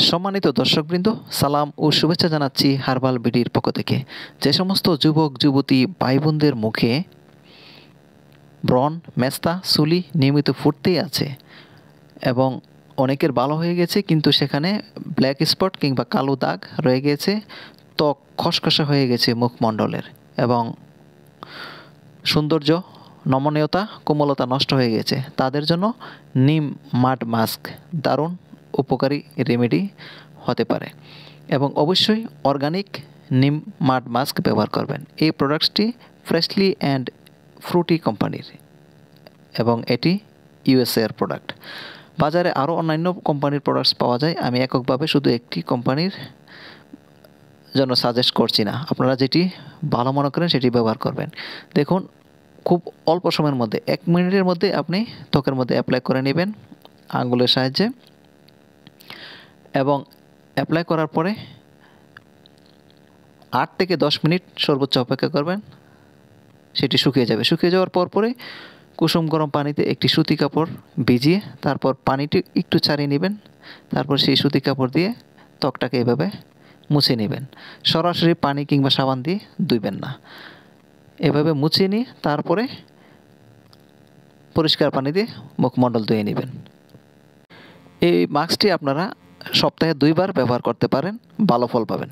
সম্মানিত দর্শকবৃন্দ, সালাম ও শুভেচ্ছা জানাচ্ছি হার্বাল বিডির পক্ষ থেকে। যে সমস্ত যুবক যুবতী ভাই বোনদের মুখে ব্রণ, মেস্তা, চুলি নিয়মিত ফুটতেই আছে এবং অনেকের ভালো হয়ে গেছে, কিন্তু সেখানে ব্ল্যাক স্পট কিংবা কালো দাগ রয়ে গেছে, ত্বক খসখসে হয়ে গেছে মুখমণ্ডলের এবং সৌন্দর্য, নমনীয়তা, কোমলতা নষ্ট হয়ে গেছে, তাদের জন্য নিম মাড মাস্ক দারুণ উপকারী রেমেডি হতে পারে। এবং অবশ্যই অর্গানিক নিম মাড মাস্ক ব্যবহার করবেন। এই প্রোডাক্টসটি ফ্রেশলি অ্যান্ড ফ্রুটি কোম্পানির এবং এটি ইউএসএর প্রোডাক্ট। বাজারে আরও অন্যান্য কোম্পানির প্রোডাক্টস পাওয়া যায়, আমি এককভাবে শুধু একটি কোম্পানির জন্য সাজেস্ট করছি না। আপনারা যেটি ভালো মনে করেন সেটি ব্যবহার করবেন। দেখুন, খুব অল্প সময়ের মধ্যে 1 মিনিটের মধ্যে আপনি ত্বকের মধ্যে অ্যাপ্লাই করে নেবেন আঙ্গুলের সাহায্যে, এবং অ্যাপ্লাই করার পরে 8 থেকে 10 মিনিট সর্বোচ্চ অপেক্ষা করবেন, সেটি শুকিয়ে যাবে। শুকিয়ে যাওয়ার পরে কুসুম গরম পানিতে একটি সুতি কাপড় ভিজিয়ে তারপর পানিটি একটু ছাড়িয়ে নেবেন, তারপর সেই সুতি কাপড় দিয়ে ত্বকটাকে এভাবে মুছে নেবেন। সরাসরি পানি কিংবা সাবান দিয়ে ধুইবেন না, এভাবে মুছে নিয়ে তারপরে পরিষ্কার পানি দিয়ে মুখমণ্ডল ধুয়ে নেবেন। এই মাস্কটি আপনারা সপ্তাহে 2 বার ব্যবহার করতে পারেন, ভালো ফল পাবেন।